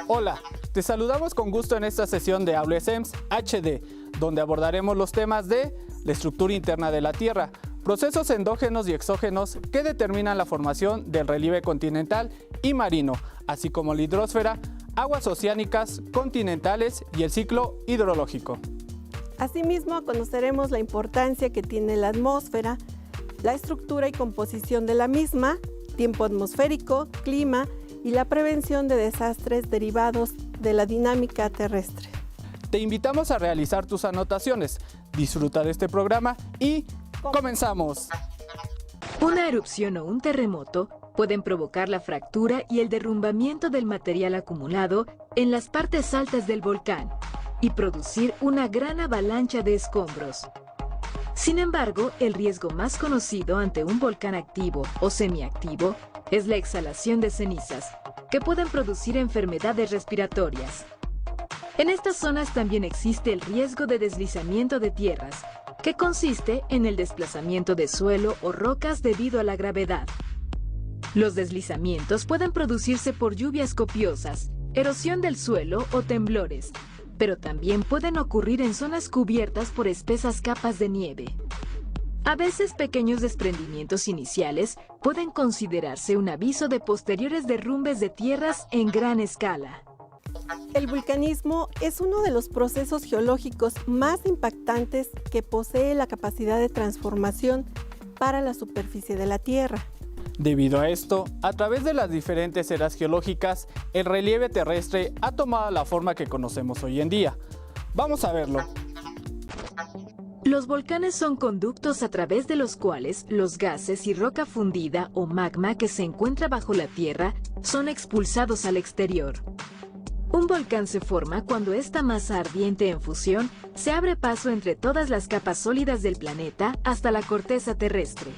Hola, te saludamos con gusto en esta sesión de Aula SEMS HD, donde abordaremos los temas de la estructura interna de la Tierra, procesos endógenos y exógenos que determinan la formación del relieve continental y marino, así como la hidrosfera, aguas oceánicas, continentales y el ciclo hidrológico. Asimismo, conoceremos la importancia que tiene la atmósfera, la estructura y composición de la misma, tiempo atmosférico, clima y la prevención de desastres derivados de la dinámica terrestre. Te invitamos a realizar tus anotaciones. Disfruta de este programa y ¡comenzamos! Una erupción o un terremoto pueden provocar la fractura y el derrumbamiento del material acumulado en las partes altas del volcán y producir una gran avalancha de escombros. Sin embargo, el riesgo más conocido ante un volcán activo o semiactivo es la exhalación de cenizas, que pueden producir enfermedades respiratorias. En estas zonas también existe el riesgo de deslizamiento de tierras, que consiste en el desplazamiento de suelo o rocas debido a la gravedad. Los deslizamientos pueden producirse por lluvias copiosas, erosión del suelo o temblores, pero también pueden ocurrir en zonas cubiertas por espesas capas de nieve. A veces pequeños desprendimientos iniciales pueden considerarse un aviso de posteriores derrumbes de tierras en gran escala. El vulcanismo es uno de los procesos geológicos más impactantes que posee la capacidad de transformación para la superficie de la Tierra. Debido a esto, a través de las diferentes eras geológicas, el relieve terrestre ha tomado la forma que conocemos hoy en día. Vamos a verlo. Los volcanes son conductos a través de los cuales los gases y roca fundida o magma que se encuentra bajo la Tierra son expulsados al exterior. Un volcán se forma cuando esta masa ardiente en fusión se abre paso entre todas las capas sólidas del planeta hasta la corteza terrestre.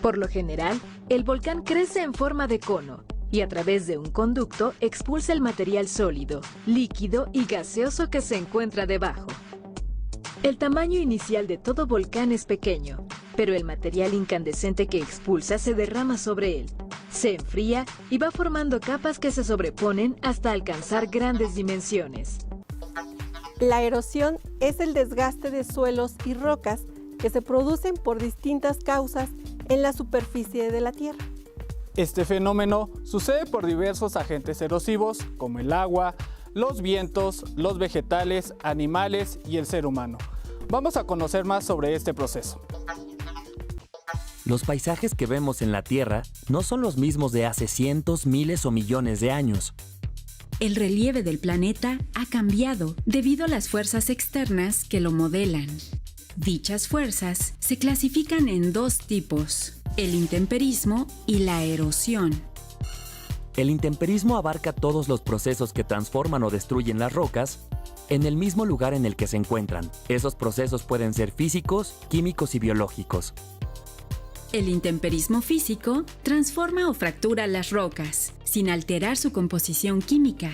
Por lo general, el volcán crece en forma de cono y a través de un conducto expulsa el material sólido, líquido y gaseoso que se encuentra debajo. El tamaño inicial de todo volcán es pequeño, pero el material incandescente que expulsa se derrama sobre él, se enfría y va formando capas que se sobreponen hasta alcanzar grandes dimensiones. La erosión es el desgaste de suelos y rocas que se producen por distintas causas en la superficie de la Tierra. Este fenómeno sucede por diversos agentes erosivos como el agua, los vientos, los vegetales, animales y el ser humano. Vamos a conocer más sobre este proceso. Los paisajes que vemos en la Tierra no son los mismos de hace cientos, miles o millones de años. El relieve del planeta ha cambiado debido a las fuerzas externas que lo modelan. Dichas fuerzas se clasifican en dos tipos, el intemperismo y la erosión. El intemperismo abarca todos los procesos que transforman o destruyen las rocas en el mismo lugar en el que se encuentran. Esos procesos pueden ser físicos, químicos y biológicos. El intemperismo físico transforma o fractura las rocas, sin alterar su composición química.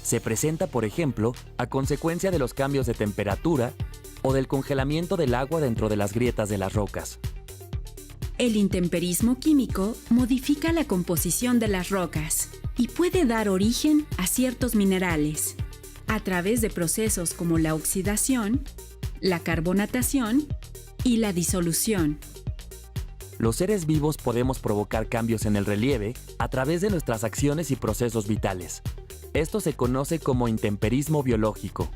Se presenta, por ejemplo, a consecuencia de los cambios de temperatura o del congelamiento del agua dentro de las grietas de las rocas. El intemperismo químico modifica la composición de las rocas y puede dar origen a ciertos minerales, a través de procesos como la oxidación, la carbonatación y la disolución. Los seres vivos podemos provocar cambios en el relieve a través de nuestras acciones y procesos vitales. Esto se conoce como intemperismo biológico.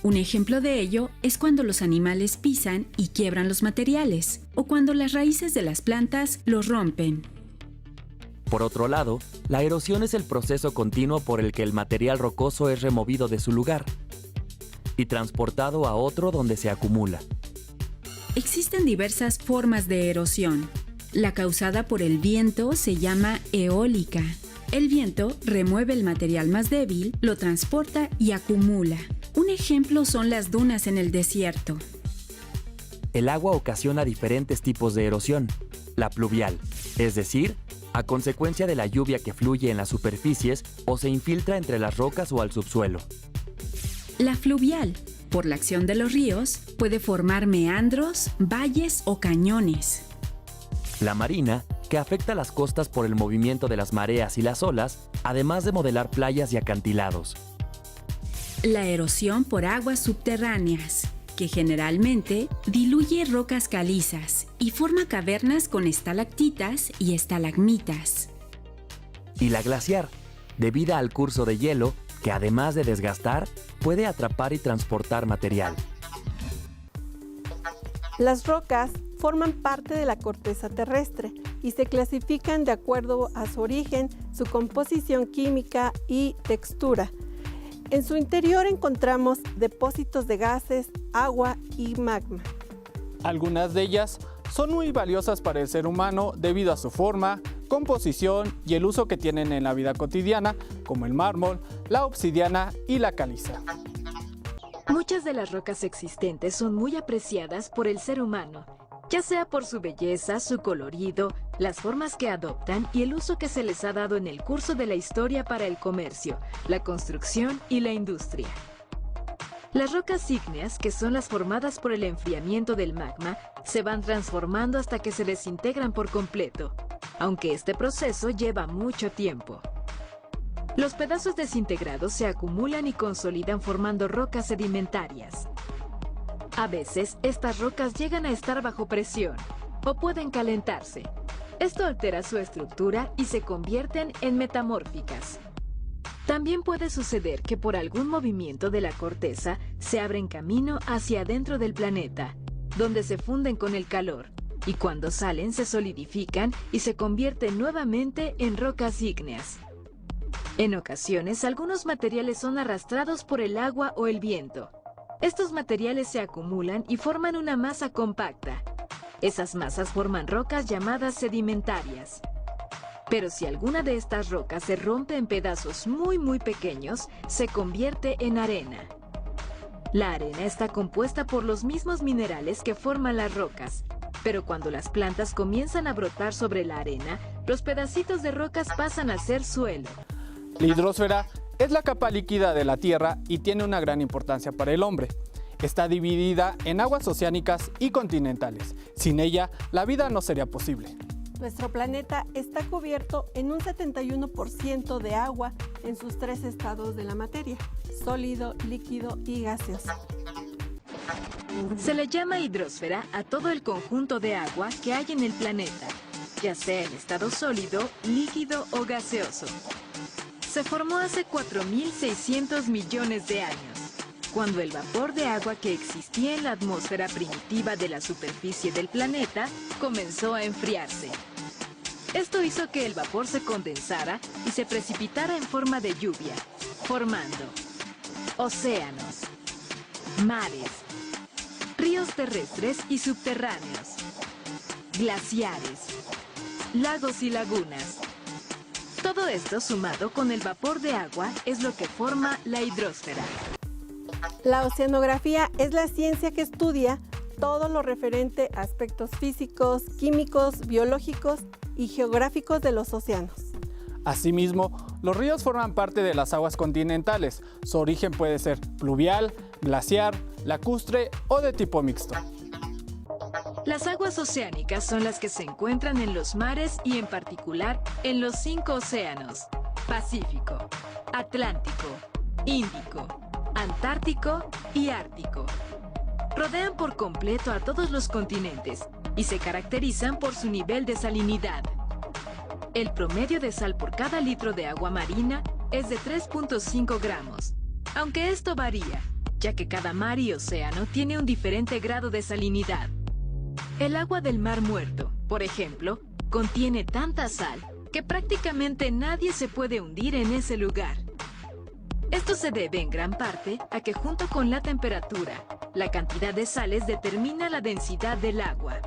Un ejemplo de ello es cuando los animales pisan y quiebran los materiales, o cuando las raíces de las plantas los rompen. Por otro lado, la erosión es el proceso continuo por el que el material rocoso es removido de su lugar y transportado a otro donde se acumula. Existen diversas formas de erosión. La causada por el viento se llama eólica. El viento remueve el material más débil, lo transporta y acumula. Un ejemplo son las dunas en el desierto. El agua ocasiona diferentes tipos de erosión. La pluvial, es decir, a consecuencia de la lluvia que fluye en las superficies o se infiltra entre las rocas o al subsuelo. La fluvial, por la acción de los ríos, puede formar meandros, valles o cañones. La marina que afecta las costas por el movimiento de las mareas y las olas, además de modelar playas y acantilados. La erosión por aguas subterráneas, que generalmente diluye rocas calizas y forma cavernas con estalactitas y estalagmitas. Y la glaciar, debida al curso de hielo, que además de desgastar, puede atrapar y transportar material. Las rocas forman parte de la corteza terrestre y se clasifican de acuerdo a su origen, su composición química y textura. En su interior encontramos depósitos de gases, agua y magma. Algunas de ellas son muy valiosas para el ser humano debido a su forma, composición y el uso que tienen en la vida cotidiana, como el mármol, la obsidiana y la caliza. Muchas de las rocas existentes son muy apreciadas por el ser humano, ya sea por su belleza, su colorido, las formas que adoptan y el uso que se les ha dado en el curso de la historia para el comercio, la construcción y la industria. Las rocas ígneas, que son las formadas por el enfriamiento del magma, se van transformando hasta que se desintegran por completo, aunque este proceso lleva mucho tiempo. Los pedazos desintegrados se acumulan y consolidan formando rocas sedimentarias. A veces, estas rocas llegan a estar bajo presión o pueden calentarse. Esto altera su estructura y se convierten en metamórficas. También puede suceder que por algún movimiento de la corteza se abren camino hacia adentro del planeta, donde se funden con el calor, y cuando salen se solidifican y se convierten nuevamente en rocas ígneas. En ocasiones, algunos materiales son arrastrados por el agua o el viento. Estos materiales se acumulan y forman una masa compacta. Esas masas forman rocas llamadas sedimentarias. Pero si alguna de estas rocas se rompe en pedazos muy pequeños, se convierte en arena. La arena está compuesta por los mismos minerales que forman las rocas, pero cuando las plantas comienzan a brotar sobre la arena, los pedacitos de rocas pasan a ser suelo. La hidrosfera es la capa líquida de la Tierra y tiene una gran importancia para el hombre. Está dividida en aguas oceánicas y continentales. Sin ella, la vida no sería posible. Nuestro planeta está cubierto en un 71% de agua en sus tres estados de la materia: sólido, líquido y gaseoso. Se le llama hidrosfera a todo el conjunto de agua que hay en el planeta, ya sea en estado sólido, líquido o gaseoso. Se formó hace 4.600 millones de años, cuando el vapor de agua que existía en la atmósfera primitiva de la superficie del planeta comenzó a enfriarse. Esto hizo que el vapor se condensara y se precipitara en forma de lluvia, formando océanos, mares, ríos terrestres y subterráneos, glaciares, lagos y lagunas. Todo esto sumado con el vapor de agua es lo que forma la hidrosfera. La oceanografía es la ciencia que estudia todo lo referente a aspectos físicos, químicos, biológicos y geográficos de los océanos. Asimismo, los ríos forman parte de las aguas continentales. Su origen puede ser pluvial, glaciar, lacustre o de tipo mixto. Las aguas oceánicas son las que se encuentran en los mares y en particular en los 5 océanos: Pacífico, Atlántico, Índico, Antártico y Ártico. Rodean por completo a todos los continentes y se caracterizan por su nivel de salinidad. El promedio de sal por cada litro de agua marina es de 3.5 gramos, aunque esto varía, ya que cada mar y océano tiene un diferente grado de salinidad. El agua del Mar Muerto, por ejemplo, contiene tanta sal que prácticamente nadie se puede hundir en ese lugar. Esto se debe en gran parte a que junto con la temperatura, la cantidad de sales determina la densidad del agua.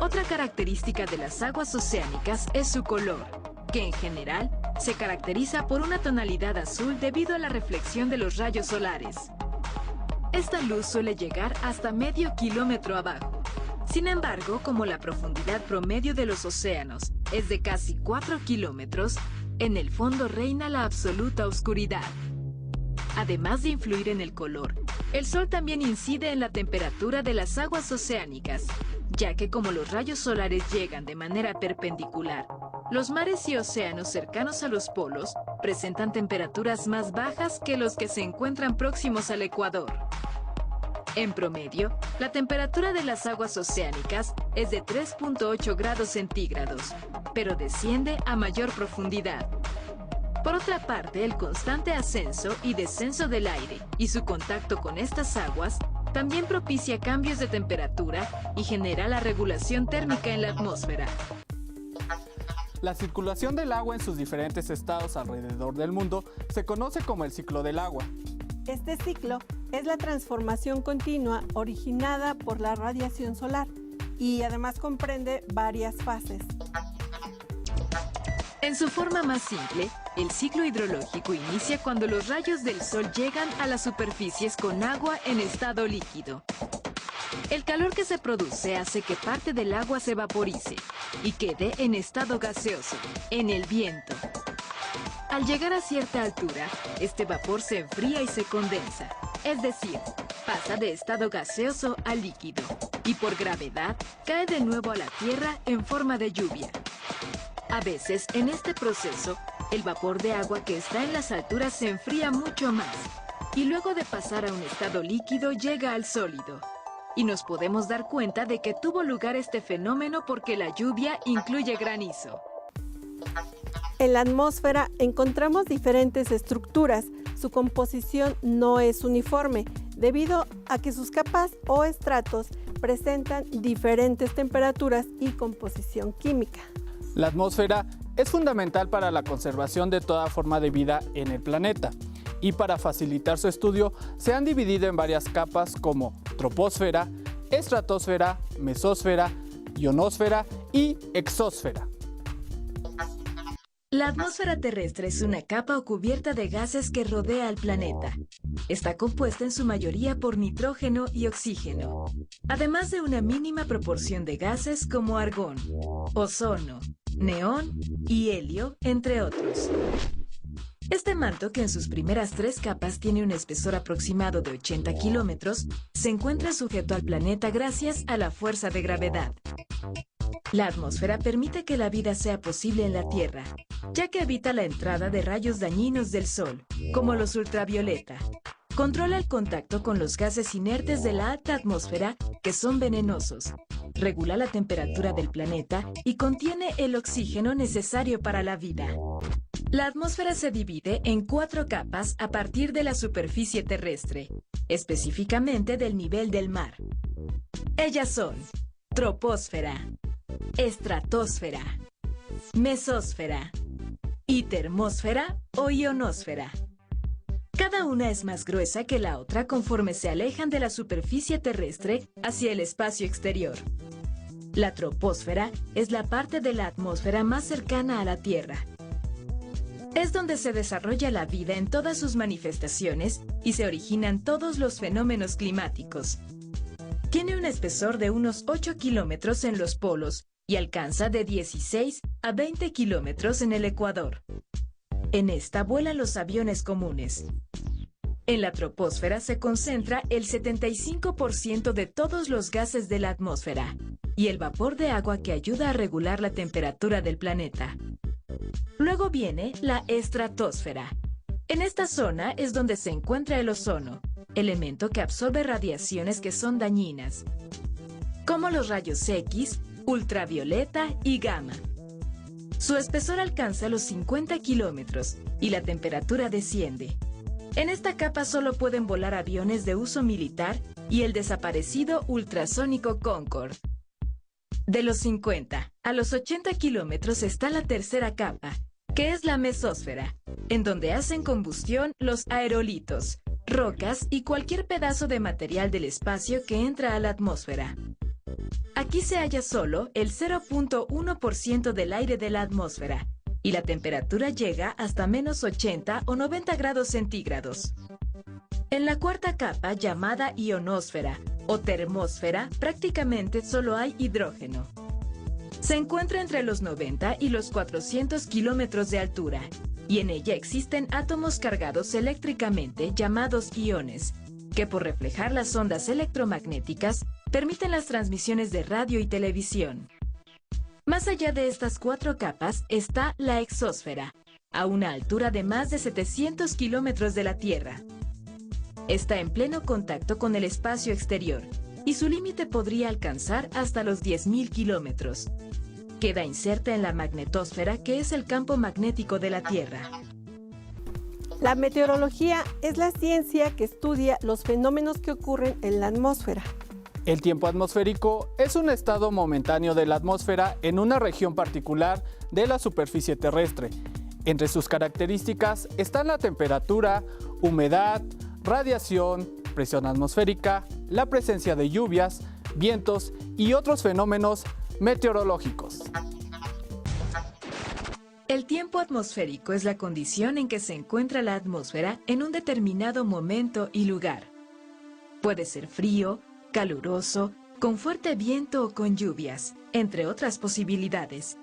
Otra característica de las aguas oceánicas es su color, que en general se caracteriza por una tonalidad azul debido a la reflexión de los rayos solares. Esta luz suele llegar hasta medio kilómetro abajo. Sin embargo, como la profundidad promedio de los océanos es de casi 4 kilómetros, en el fondo reina la absoluta oscuridad. Además de influir en el color, el sol también incide en la temperatura de las aguas oceánicas, ya que como los rayos solares llegan de manera perpendicular, los mares y océanos cercanos a los polos presentan temperaturas más bajas que los que se encuentran próximos al ecuador. En promedio, la temperatura de las aguas oceánicas es de 3.8 grados centígrados, pero desciende a mayor profundidad. Por otra parte, el constante ascenso y descenso del aire y su contacto con estas aguas también propicia cambios de temperatura y genera la regulación térmica en la atmósfera. La circulación del agua en sus diferentes estados alrededor del mundo se conoce como el ciclo del agua. Este ciclo es la transformación continua originada por la radiación solar y además comprende varias fases. En su forma más simple, el ciclo hidrológico inicia cuando los rayos del sol llegan a las superficies con agua en estado líquido. El calor que se produce hace que parte del agua se vaporice y quede en estado gaseoso, en el viento. Al llegar a cierta altura, este vapor se enfría y se condensa, es decir, pasa de estado gaseoso a líquido y por gravedad cae de nuevo a la tierra en forma de lluvia. A veces, en este proceso, el vapor de agua que está en las alturas se enfría mucho más y luego de pasar a un estado líquido llega al sólido. Y nos podemos dar cuenta de que tuvo lugar este fenómeno porque la lluvia incluye granizo. En la atmósfera encontramos diferentes estructuras. Su composición no es uniforme debido a que sus capas o estratos presentan diferentes temperaturas y composición química. La atmósfera es fundamental para la conservación de toda forma de vida en el planeta y para facilitar su estudio se han dividido en varias capas como troposfera, estratosfera, mesósfera, ionosfera y exósfera. La atmósfera terrestre es una capa o cubierta de gases que rodea al planeta. Está compuesta en su mayoría por nitrógeno y oxígeno, además de una mínima proporción de gases como argón, ozono, neón y helio, entre otros. Este manto, que en sus primeras 3 capas tiene un espesor aproximado de 80 kilómetros, se encuentra sujeto al planeta gracias a la fuerza de gravedad. La atmósfera permite que la vida sea posible en la Tierra, ya que evita la entrada de rayos dañinos del Sol, como los ultravioleta. Controla el contacto con los gases inertes de la alta atmósfera, que son venenosos. Regula la temperatura del planeta y contiene el oxígeno necesario para la vida. La atmósfera se divide en 4 capas a partir de la superficie terrestre, específicamente del nivel del mar. Ellas son troposfera, estratosfera, mesósfera y termósfera o ionosfera. Cada una es más gruesa que la otra conforme se alejan de la superficie terrestre hacia el espacio exterior. La troposfera es la parte de la atmósfera más cercana a la Tierra. Es donde se desarrolla la vida en todas sus manifestaciones y se originan todos los fenómenos climáticos. Tiene un espesor de unos 8 kilómetros en los polos y alcanza de 16 a 20 kilómetros en el ecuador. En esta vuelan los aviones comunes. En la troposfera se concentra el 75% de todos los gases de la atmósfera y el vapor de agua que ayuda a regular la temperatura del planeta. Luego viene la estratosfera. En esta zona es donde se encuentra el ozono, elemento que absorbe radiaciones que son dañinas, como los rayos X, ultravioleta y gamma. Su espesor alcanza los 50 kilómetros y la temperatura desciende. En esta capa solo pueden volar aviones de uso militar y el desaparecido ultrasónico Concorde. De los 50 a los 80 kilómetros está la tercera capa, que es la mesósfera, en donde hacen combustión los aerolitos, rocas y cualquier pedazo de material del espacio que entra a la atmósfera. Aquí se halla solo el 0.1% del aire de la atmósfera, y la temperatura llega hasta menos 80 o 90 grados centígrados. En la cuarta capa, llamada ionosfera o termósfera, prácticamente solo hay hidrógeno. Se encuentra entre los 90 y los 400 kilómetros de altura, y en ella existen átomos cargados eléctricamente llamados iones, que por reflejar las ondas electromagnéticas permiten las transmisiones de radio y televisión. Más allá de estas 4 capas está la exósfera, a una altura de más de 700 kilómetros de la Tierra. Está en pleno contacto con el espacio exterior y su límite podría alcanzar hasta los 10.000 kilómetros. Queda inserta en la magnetosfera, que es el campo magnético de la Tierra. La meteorología es la ciencia que estudia los fenómenos que ocurren en la atmósfera. El tiempo atmosférico es un estado momentáneo de la atmósfera en una región particular de la superficie terrestre. Entre sus características están la temperatura, humedad, radiación, presión atmosférica, la presencia de lluvias, vientos y otros fenómenos meteorológicos. El tiempo atmosférico es la condición en que se encuentra la atmósfera en un determinado momento y lugar. Puede ser frío, caluroso, con fuerte viento o con lluvias, entre otras posibilidades.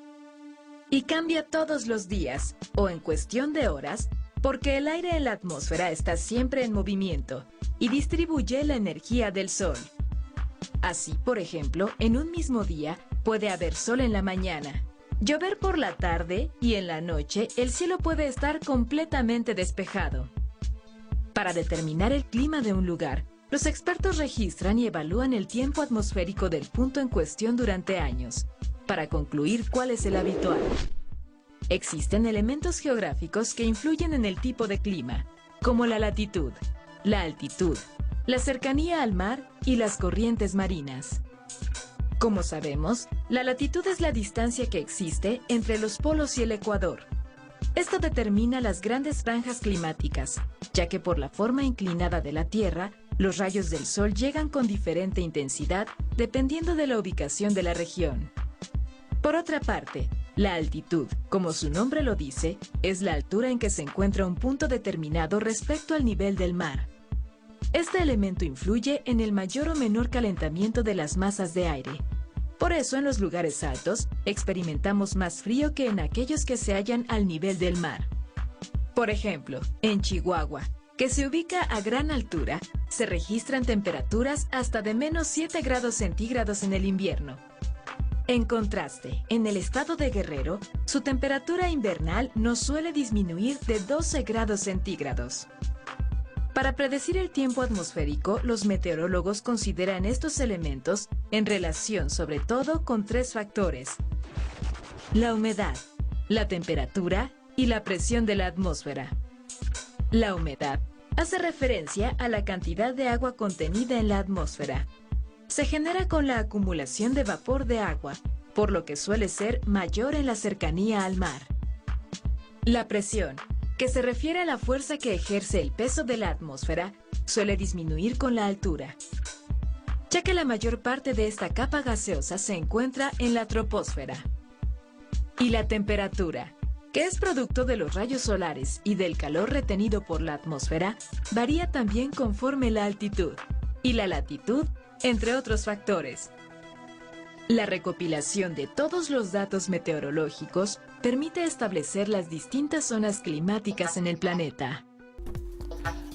Y cambia todos los días, o en cuestión de horas, porque el aire en la atmósfera está siempre en movimiento y distribuye la energía del sol. Así, por ejemplo, en un mismo día puede haber sol en la mañana, llover por la tarde y en la noche el cielo puede estar completamente despejado. Para determinar el clima de un lugar, los expertos registran y evalúan el tiempo atmosférico del punto en cuestión durante años, para concluir cuál es el habitual. Existen elementos geográficos que influyen en el tipo de clima, como la latitud, la altitud, la cercanía al mar y las corrientes marinas. Como sabemos, la latitud es la distancia que existe entre los polos y el ecuador. Esto determina las grandes franjas climáticas, ya que por la forma inclinada de la Tierra, los rayos del sol llegan con diferente intensidad dependiendo de la ubicación de la región. Por otra parte, la altitud, como su nombre lo dice, es la altura en que se encuentra un punto determinado respecto al nivel del mar. Este elemento influye en el mayor o menor calentamiento de las masas de aire. Por eso, en los lugares altos, experimentamos más frío que en aquellos que se hallan al nivel del mar. Por ejemplo, en Chihuahua, que se ubica a gran altura, se registran temperaturas hasta de menos 7 grados centígrados en el invierno. En contraste, en el estado de Guerrero, su temperatura invernal no suele disminuir de 12 grados centígrados. Para predecir el tiempo atmosférico, los meteorólogos consideran estos elementos en relación sobre todo con 3 factores: la humedad, la temperatura y la presión de la atmósfera. La humedad hace referencia a la cantidad de agua contenida en la atmósfera. Se genera con la acumulación de vapor de agua, por lo que suele ser mayor en la cercanía al mar. La presión, que se refiere a la fuerza que ejerce el peso de la atmósfera, suele disminuir con la altura, ya que la mayor parte de esta capa gaseosa se encuentra en la troposfera. Y la temperatura, que es producto de los rayos solares y del calor retenido por la atmósfera, varía también conforme la altitud y la latitud, entre otros factores. La recopilación de todos los datos meteorológicos permite establecer las distintas zonas climáticas en el planeta.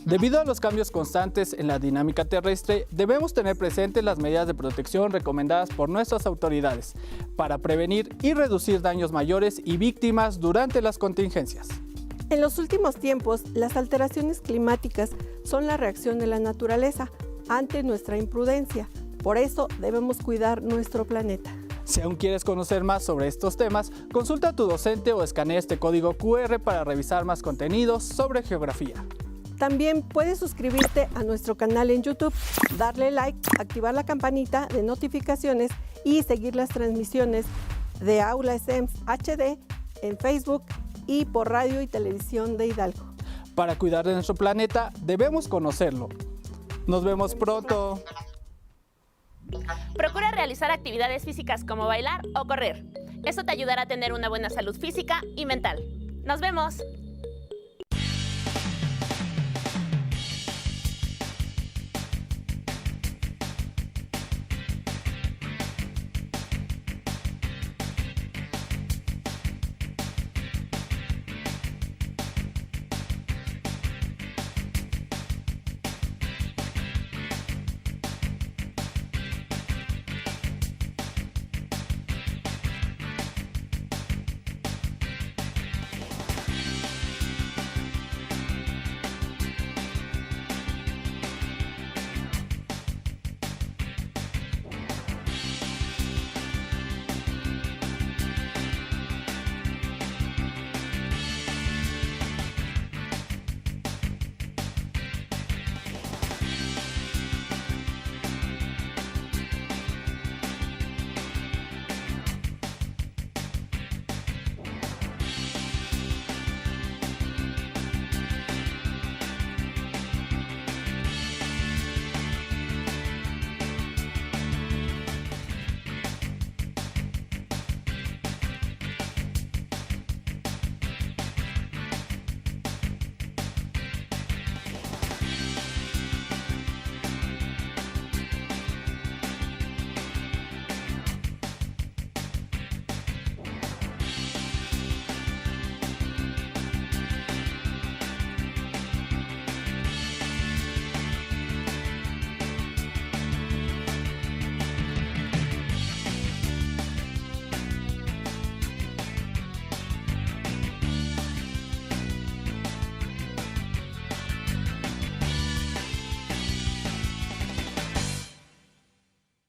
Debido a los cambios constantes en la dinámica terrestre, debemos tener presentes las medidas de protección recomendadas por nuestras autoridades para prevenir y reducir daños mayores y víctimas durante las contingencias. En los últimos tiempos, las alteraciones climáticas son la reacción de la naturaleza ante nuestra imprudencia. Por eso debemos cuidar nuestro planeta. Si aún quieres conocer más sobre estos temas, consulta a tu docente o escanea este código QR para revisar más contenidos sobre geografía. También puedes suscribirte a nuestro canal en YouTube, darle like, activar la campanita de notificaciones y seguir las transmisiones de Aula SEMS HD en Facebook y por radio y televisión de Hidalgo. Para cuidar de nuestro planeta, debemos conocerlo. Nos vemos pronto. Procura realizar actividades físicas como bailar o correr. Eso te ayudará a tener una buena salud física y mental. ¡Nos vemos!